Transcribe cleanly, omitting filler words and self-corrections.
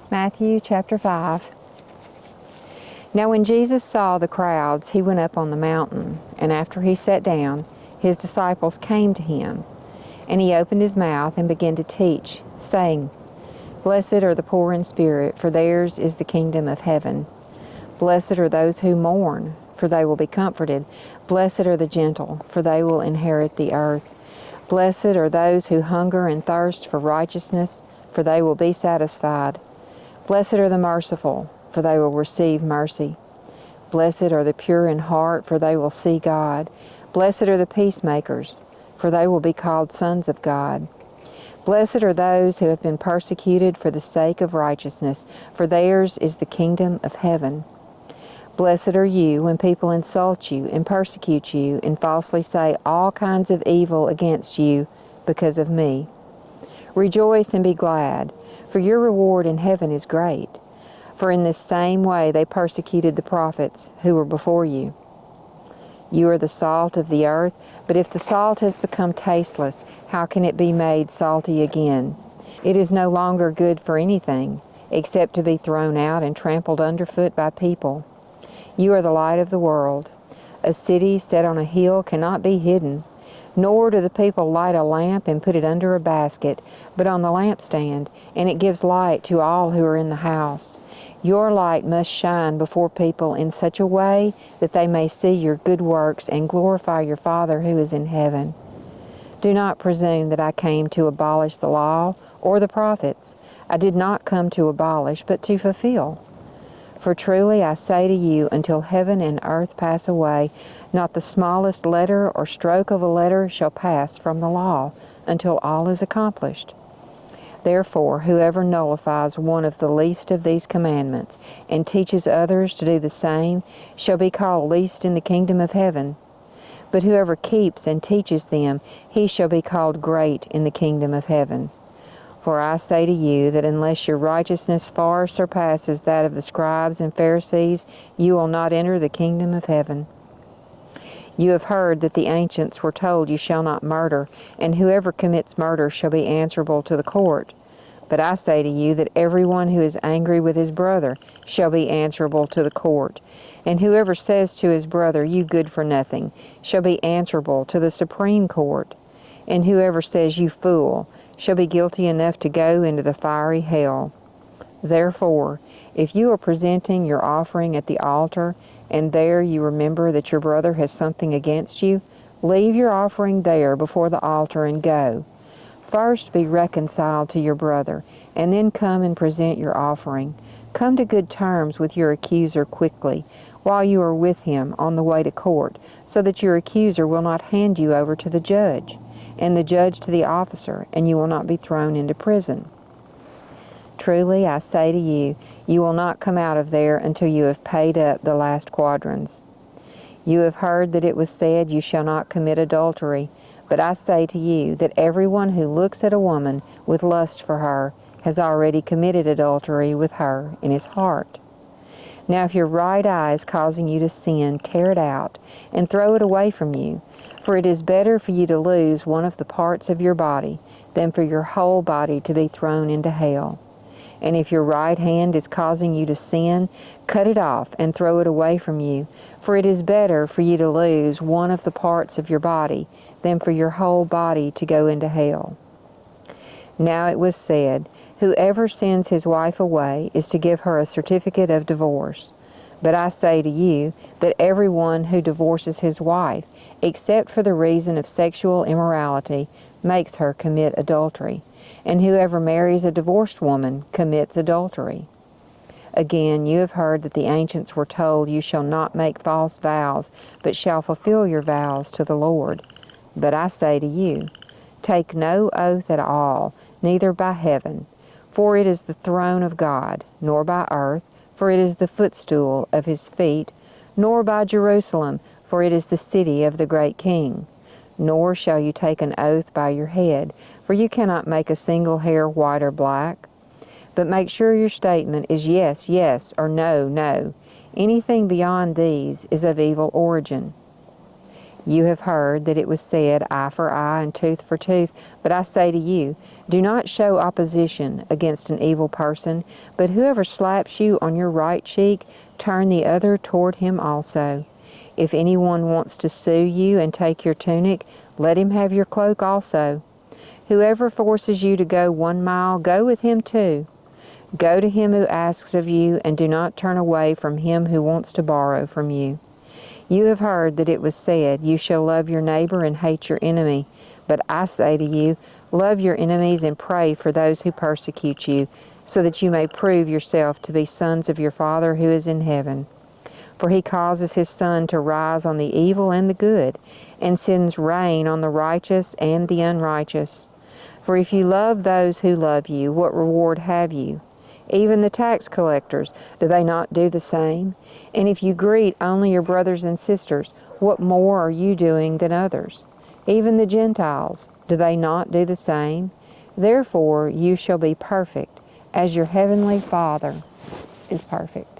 Matthew chapter 5. Now when Jesus saw the crowds, he went up on the mountain, and after he sat down, his disciples came to him. And he opened his mouth and began to teach, saying, Blessed are the poor in spirit, for theirs is the kingdom of heaven. Blessed are those who mourn, for they will be comforted. Blessed are the gentle, for they will inherit the earth. Blessed are those who hunger and thirst for righteousness, for they will be satisfied. Blessed are the merciful, for they will receive mercy. Blessed are the pure in heart, for they will see God. Blessed are the peacemakers, for they will be called sons of God. Blessed are those who have been persecuted for the sake of righteousness, for theirs is the kingdom of heaven. Blessed are you when people insult you and persecute you and falsely say all kinds of evil against you because of me. Rejoice and be glad, for your reward in heaven is great. For in this same way they persecuted the prophets who were before you. You are the salt of the earth, but if the salt has become tasteless, how can it be made salty again? It is no longer good for anything, except to be thrown out and trampled underfoot by people. You are the light of the world. A city set on a hill cannot be hidden, nor do the people light a lamp and put it under a basket, but on the lampstand, and it gives light to all who are in the house. Your light must shine before people in such a way that they may see your good works and glorify your Father who is in heaven. Do not presume that I came to abolish the law or the prophets. I did not come to abolish, but to fulfill. For truly I say to you, until heaven and earth pass away, not the smallest letter or stroke of a letter shall pass from the law until all is accomplished. Therefore, whoever nullifies one of the least of these commandments and teaches others to do the same shall be called least in the kingdom of heaven. But whoever keeps and teaches them, he shall be called great in the kingdom of heaven. For I say to you that unless your righteousness far surpasses that of the scribes and Pharisees, you will not enter the kingdom of heaven. You have heard that the ancients were told, you shall not murder, and whoever commits murder shall be answerable to the court. But I say to you that everyone who is angry with his brother shall be answerable to the court. And whoever says to his brother, you good for nothing, shall be answerable to the Supreme Court. And whoever says, you fool, shall be guilty enough to go into the fiery hell. Therefore, if you are presenting your offering at the altar, and there you remember that your brother has something against you, leave your offering there before the altar and go. First be reconciled to your brother, and then come and present your offering. Come to good terms with your accuser quickly, while you are with him on the way to court, so that your accuser will not hand you over to the judge, and the judge to the officer, and you will not be thrown into prison. Truly, I say to you, you will not come out of there until you have paid up the last quadrans. You have heard that it was said, you shall not commit adultery. But I say to you that everyone who looks at a woman with lust for her has already committed adultery with her in his heart. Now if your right eye is causing you to sin, tear it out and throw it away from you. For it is better for you to lose one of the parts of your body than for your whole body to be thrown into hell. And if your right hand is causing you to sin, cut it off and throw it away from you. For it is better for you to lose one of the parts of your body than for your whole body to go into hell. Now it was said, whoever sends his wife away is to give her a certificate of divorce. But I say to you that everyone who divorces his wife, except for the reason of sexual immorality, makes her commit adultery. And whoever marries a divorced woman commits adultery. Again, you have heard that the ancients were told, you shall not make false vows, but shall fulfill your vows to the Lord. But I say to you, take no oath at all, neither by heaven, for it is the throne of God, nor by earth, for it is the footstool of his feet, nor by Jerusalem, for it is the city of the great King. Nor shall you take an oath by your head, for you cannot make a single hair white or black. But make sure your statement is yes, yes, or no, no. Anything beyond these is of evil origin. You have heard that it was said, eye for eye and tooth for tooth. But I say to you, do not show opposition against an evil person, but whoever slaps you on your right cheek, turn the other toward him also. If anyone wants to sue you and take your tunic, let him have your cloak also. Whoever forces you to go 1 mile, go with him 2. Go to him who asks of you, and do not turn away from him who wants to borrow from you. You have heard that it was said, you shall love your neighbor and hate your enemy. But I say to you, love your enemies and pray for those who persecute you, so that you may prove yourself to be sons of your Father who is in heaven. For he causes his sun to rise on the evil and the good, and sends rain on the righteous and the unrighteous. For if you love those who love you, what reward have you? Even the tax collectors, do they not do the same? And if you greet only your brothers and sisters, what more are you doing than others? Even the Gentiles, do they not do the same? Therefore you shall be perfect, as your heavenly Father is perfect.